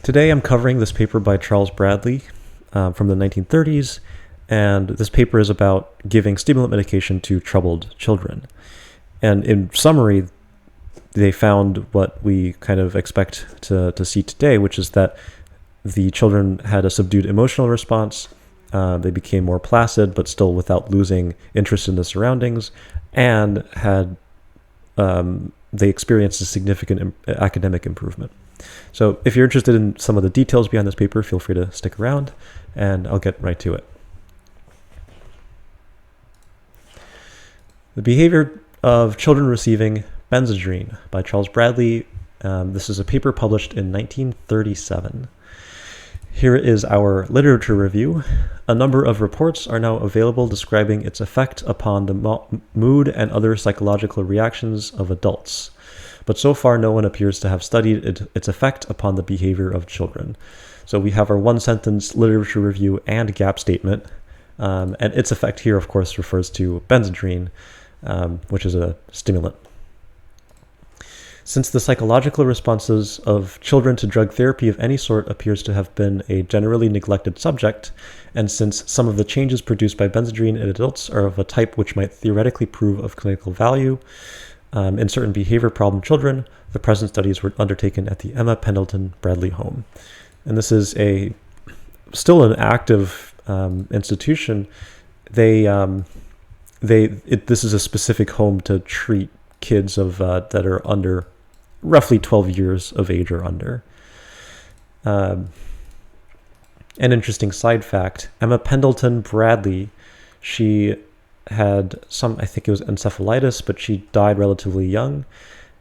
Today I'm covering this paper by Charles Bradley from the 1930s, and this paper is about giving stimulant medication to troubled children. And in summary, they found what we kind of expect to see today, which is that the children had a subdued emotional response, they became more placid, but still without losing interest in the surroundings, and had they experienced a significant academic improvement. So if you're interested in some of the details behind this paper, feel free to stick around, and I'll get right to it. The Behavior of Children Receiving Benzedrine by Charles Bradley. This is a paper published in 1937. Here is our literature review. A number of reports are now available describing its effect upon the mood and other psychological reactions of adults. But so far, no one appears to have studied its effect upon the behavior of children. So we have our one-sentence literature review and gap statement. And its effect here, of course, refers to Benzedrine, which is a stimulant. Since the psychological responses of children to drug therapy of any sort appears to have been a generally neglected subject, and since some of the changes produced by Benzedrine in adults are of a type which might theoretically prove of clinical value, in certain behavior problem children, the present studies were undertaken at the Emma Pendleton Bradley Home. And this is still an active institution. This is a specific home to treat kids that are under roughly 12 years of age or under. An interesting side fact, Emma Pendleton Bradley, she had I think it was encephalitis, but she died relatively young,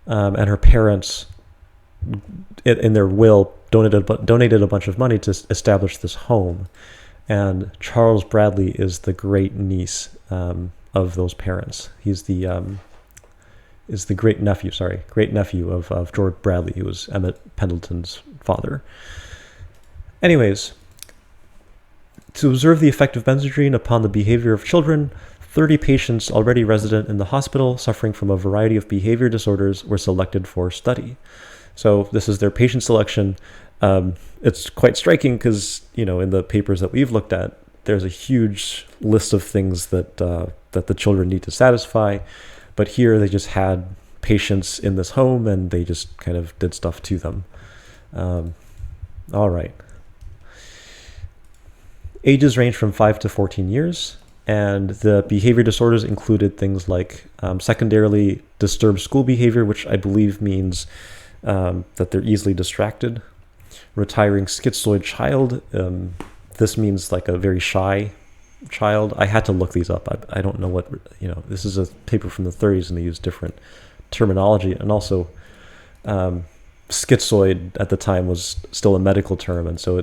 and her parents, in their will, donated a bunch of money to establish this home, and Charles Bradley is the great niece of those parents. He's the great nephew of George Bradley, who was Emma Pendleton's father. Anyways, to observe the effect of Benzedrine upon the behavior of children, 30 patients already resident in the hospital suffering from a variety of behavior disorders were selected for study. So this is their patient selection. It's quite striking because, in the papers that we've looked at, there's a huge list of things that the children need to satisfy. But here they just had patients in this home and they just kind of did stuff to them. All right. Ages range from 5 to 14 years. And the behavior disorders included things like secondarily disturbed school behavior, which I believe means that they're easily distracted. Retiring schizoid child. This means like a very shy child. I had to look these up. I don't know what, this is a paper from the 30s and they use different terminology. And also, schizoid at the time was still a medical term. And so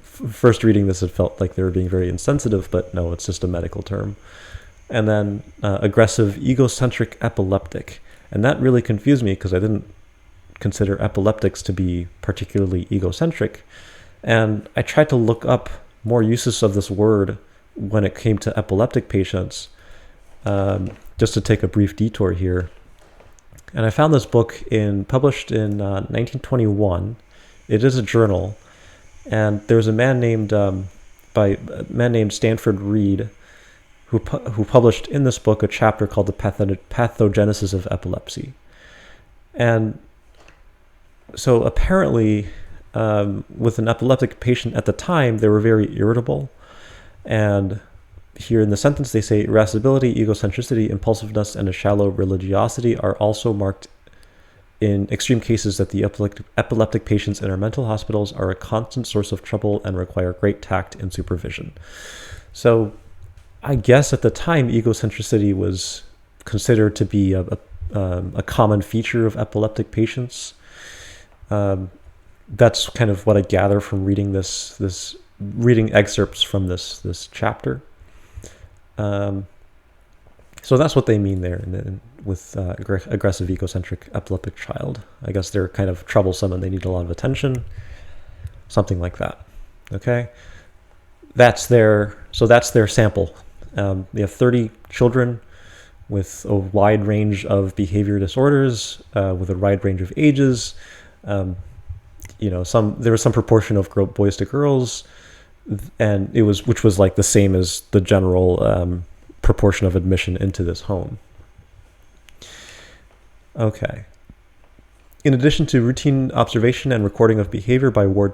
first reading this, it felt like they were being very insensitive, but no, it's just a medical term. And then aggressive egocentric epileptic. And that really confused me because I didn't consider epileptics to be particularly egocentric. And I tried to look up more uses of this word when it came to epileptic patients, just to take a brief detour here. And I found this book published in 1921. It is a journal. And there's a man named Stanford Reed who published in this book a chapter called The Pathogenesis of Epilepsy. And so apparently, with an epileptic patient at the time, they were very irritable. And here in the sentence, they say irascibility, egocentricity, impulsiveness, and a shallow religiosity are also marked in extreme cases that the epileptic patients in our mental hospitals are a constant source of trouble and require great tact and supervision. So I guess at the time, egocentricity was considered to be a common feature of epileptic patients. That's kind of what I gather from reading reading excerpts from this chapter. So that's what they mean there with aggressive egocentric epileptic child. I guess they're kind of troublesome and they need a lot of attention, something like that. Okay, that's their sample. They have 30 children with a wide range of behavior disorders, with a wide range of ages. there was some proportion of boys to girls, and which was like the same as the general proportion of admission into this home. Okay. In addition to routine observation and recording of behavior by ward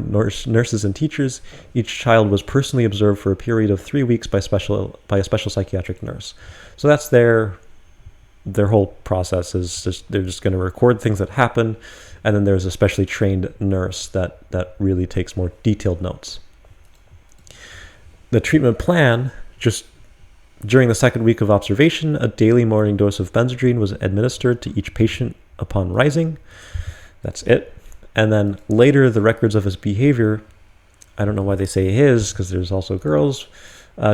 nurses and teachers, each child was personally observed for a period of 3 weeks by a special psychiatric nurse. So that's their whole process is they're just going to record things that happen, and then there's a specially trained nurse that really takes more detailed notes. The treatment plan, just during the second week of observation, a daily morning dose of benzodrine was administered to each patient upon rising. That's it. And then later, the records of his behavior, I don't know why they say his, because there's also girls,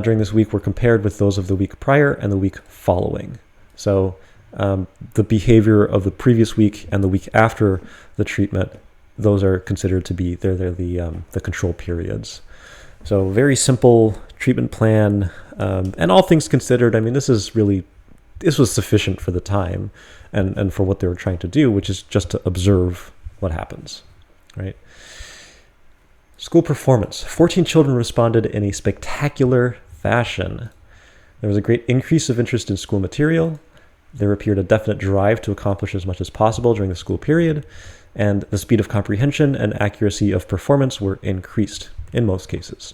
during this week were compared with those of the week prior and the week following. So the behavior of the previous week and the week after the treatment, those are considered to be, they're the control periods. So very simple treatment plan. And all things considered, I mean, this was sufficient for the time and for what they were trying to do, which is just to observe what happens, right? School performance. 14 children responded in a spectacular fashion. There was a great increase of interest in school material. There appeared a definite drive to accomplish as much as possible during the school period, and the speed of comprehension and accuracy of performance were increased in most cases.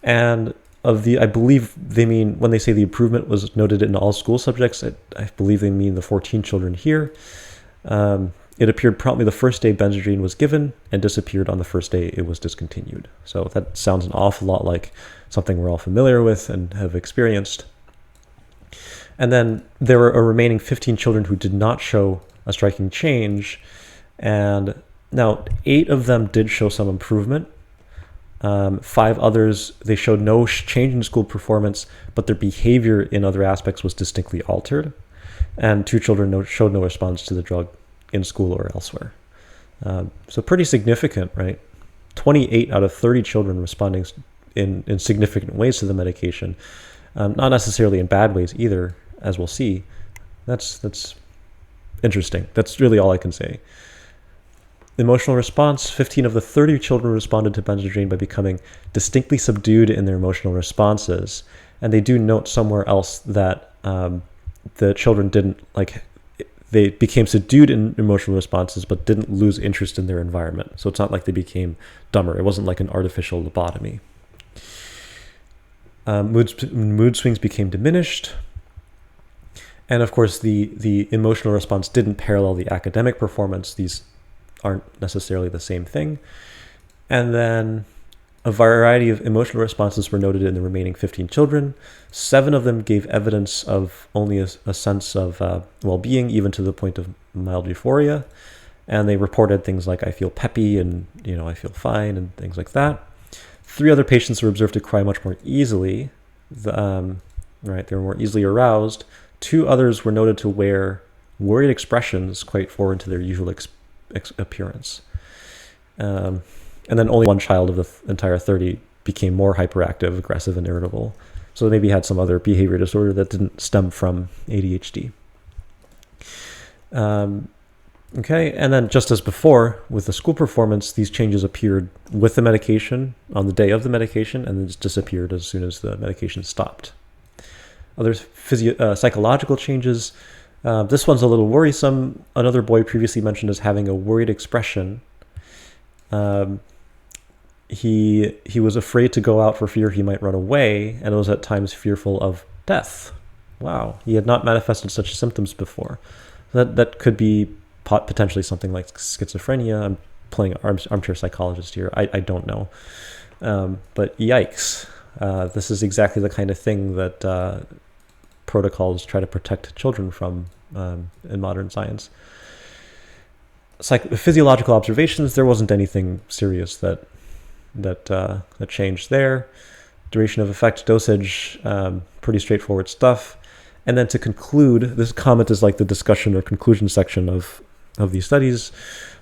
And I believe they mean, when they say the improvement was noted in all school subjects, I believe they mean the 14 children here. It appeared promptly the first day benzodrine was given and disappeared on the first day it was discontinued. So that sounds an awful lot like something we're all familiar with and have experienced. And then there were a remaining 15 children who did not show a striking change. And now 8 of them did show some improvement. 5 others, they showed no change in school performance, but their behavior in other aspects was distinctly altered. And 2 children showed no response to the drug in school or elsewhere. So pretty significant, right? 28 out of 30 children responding in significant ways to the medication. Not necessarily in bad ways either, as we'll see. That's interesting. That's really all I can say. Emotional response, 15 of the 30 children responded to benzodrine by becoming distinctly subdued in their emotional responses. And they do note somewhere else that the children they became subdued in emotional responses, but didn't lose interest in their environment. So it's not like they became dumber. It wasn't like an artificial lobotomy. Mood swings became diminished. And of course, the emotional response didn't parallel the academic performance. These aren't necessarily the same thing. And then a variety of emotional responses were noted in the remaining 15 children. 7 of them gave evidence of only a sense of well-being, even to the point of mild euphoria. And they reported things like, I feel peppy and, I feel fine and things like that. 3 other patients were observed to cry much more easily. They were more easily aroused. 2 others were noted to wear worried expressions quite foreign to their usual appearance. And then only 1 child of the entire 30 became more hyperactive, aggressive, and irritable. So they maybe had some other behavior disorder that didn't stem from ADHD. Okay, and then just as before, with the school performance, these changes appeared with the medication on the day of the medication and then just disappeared as soon as the medication stopped. Other psychological changes. This one's a little worrisome. Another boy previously mentioned as having a worried expression. He was afraid to go out for fear he might run away, and was at times fearful of death. Wow, he had not manifested such symptoms before. That could be potentially something like schizophrenia. I'm playing armchair psychologist here. I don't know. But yikes. This is exactly the kind of thing that protocols try to protect children from in modern science. Physiological observations, there wasn't anything serious that changed there. Duration of effect, dosage, pretty straightforward stuff. And then to conclude, this comment is like the discussion or conclusion section of these studies.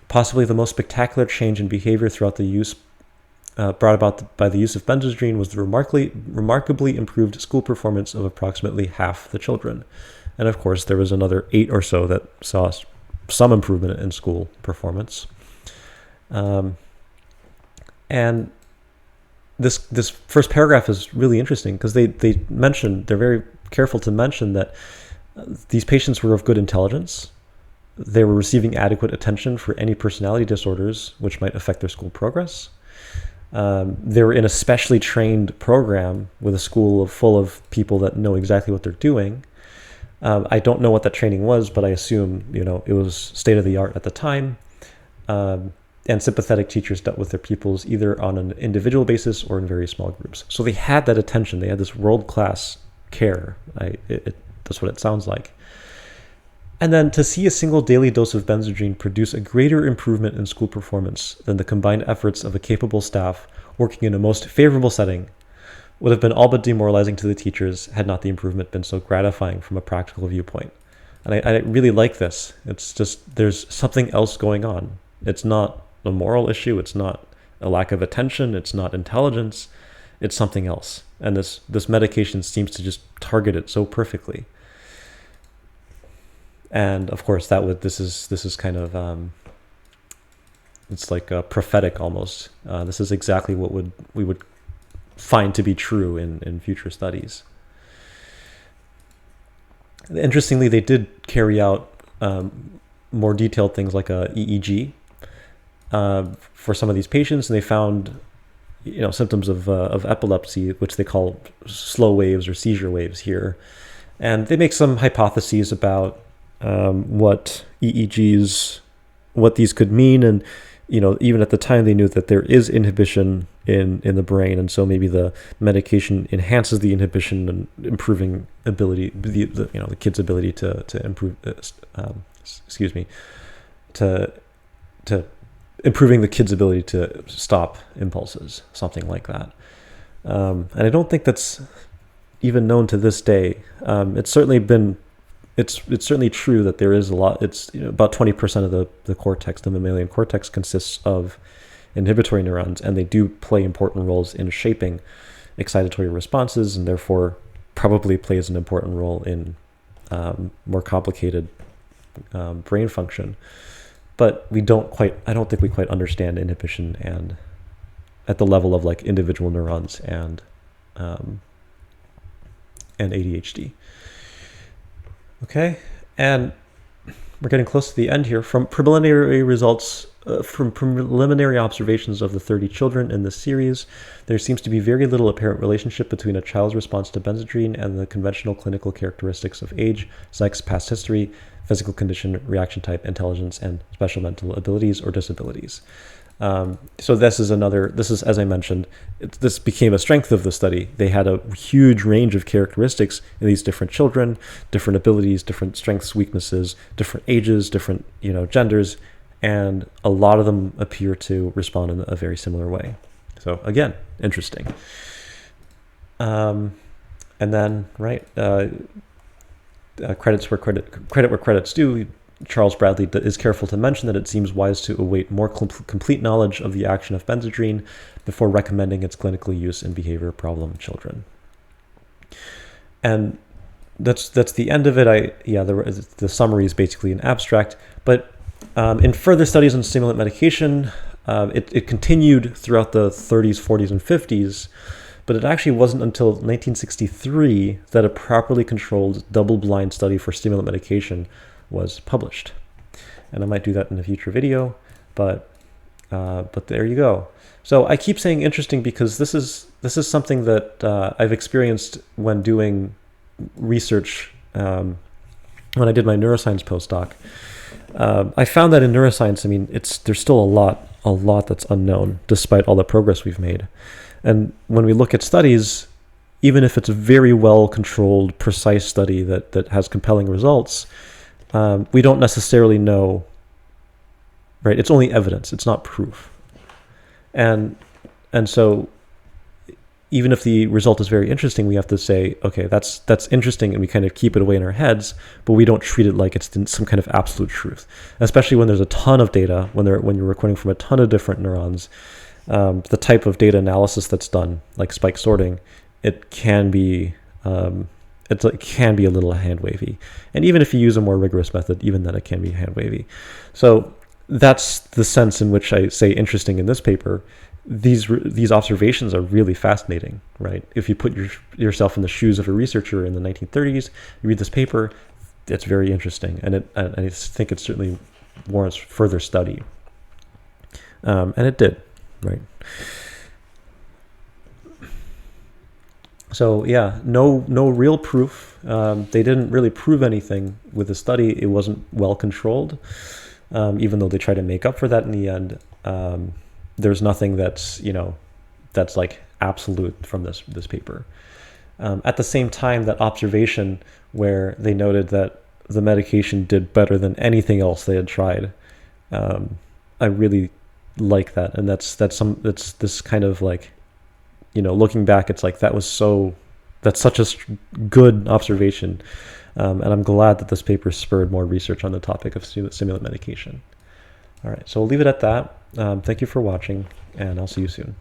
Possibly the most spectacular change in behavior throughout the use brought about by the use of benzodrine was the remarkably improved school performance of approximately half the children. And of course, there was another 8 or so that saw some improvement in school performance. And this first paragraph is really interesting because they mention, they're very careful to mention that these patients were of good intelligence. They were receiving adequate attention for any personality disorders which might affect their school progress. They were in a specially trained program with a school full of people that know exactly what they're doing. I don't know what that training was, but I assume, it was state of the art at the time. And sympathetic teachers dealt with their pupils either on an individual basis or in very small groups. So they had that attention. They had this world-class care. That's what it sounds like. And then to see a single daily dose of benzodrine produce a greater improvement in school performance than the combined efforts of a capable staff working in a most favorable setting would have been all but demoralizing to the teachers had not the improvement been so gratifying from a practical viewpoint. And I really like this. It's just, there's something else going on. It's not a moral issue. It's not a lack of attention. It's not intelligence. It's something else. And this medication seems to just target it so perfectly. And of course, this is kind of it's like prophetic almost. This is exactly what we would find to be true in future studies. Interestingly, they did carry out more detailed things like a EEG for some of these patients, and they found symptoms of epilepsy, which they call slow waves or seizure waves here. And they make some hypotheses about what EEGs, what these could mean. And, even at the time they knew that there is inhibition in the brain. And so maybe the medication enhances the inhibition and improving ability, the kid's ability to improve, to improving the kid's ability to stop impulses, something like that. And I don't think that's even known to this day. It's certainly true that there is a lot. It's about 20% of the cortex, the mammalian cortex, consists of inhibitory neurons, and they do play important roles in shaping excitatory responses, and therefore probably plays an important role in more complicated brain function. But I don't think we quite understand inhibition and at the level of like individual neurons and ADHD. Okay, and we're getting close to the end here. From preliminary results, from preliminary observations of the 30 children in this series, there seems to be very little apparent relationship between a child's response to benzodrine and the conventional clinical characteristics of age, sex, past history, physical condition, reaction type, intelligence, and special mental abilities or disabilities. So this is, as I mentioned, this became a strength of the study. They had a huge range of characteristics in these different children, different abilities, different strengths, weaknesses, different ages, different genders, and a lot of them appear to respond in a very similar way. So again, interesting. And then credits where credit's due. Charles Bradley is careful to mention that it seems wise to await more complete knowledge of the action of benzodrine before recommending its clinical use in behavior problem children. And that's the end of it. The summary is basically an abstract, but in further studies on stimulant medication, it continued throughout the 30s, 40s, and 50s. But it actually wasn't until 1963 that a properly controlled double-blind study for stimulant medication was published. And I might do that in a future video, but there you go. So I keep saying interesting because this is something that I've experienced when doing research. When I did my neuroscience postdoc, I found that in neuroscience, there's still a lot that's unknown despite all the progress we've made. And when we look at studies, even if it's a very well-controlled, precise study that has compelling results, we don't necessarily know, right? It's only evidence. It's not proof. And so even if the result is very interesting, we have to say, okay, that's interesting, and we kind of keep it away in our heads, but we don't treat it like it's some kind of absolute truth, especially when there's a ton of data, when you're recording from a ton of different neurons. The type of data analysis that's done, like spike sorting, it can be it can be a little hand wavy, and even if you use a more rigorous method, even then it can be hand wavy. So that's the sense in which I say interesting in this paper. These observations are really fascinating, right? If you put yourself in the shoes of a researcher in the 1930s, you read this paper, it's very interesting, and I think it certainly warrants further study. And it did, right? So yeah, no real proof. They didn't really prove anything with the study. It wasn't well controlled, even though they tried to make up for that in the end. There's nothing that's like absolute from this paper. At the same time, that observation where they noted that the medication did better than anything else they had tried, I really like that, and that's this kind of like, looking back, it's like that's such a good observation, and I'm glad that this paper spurred more research on the topic of stimulant medication. All right, so we'll leave it at that. Thank you for watching, and I'll see you soon.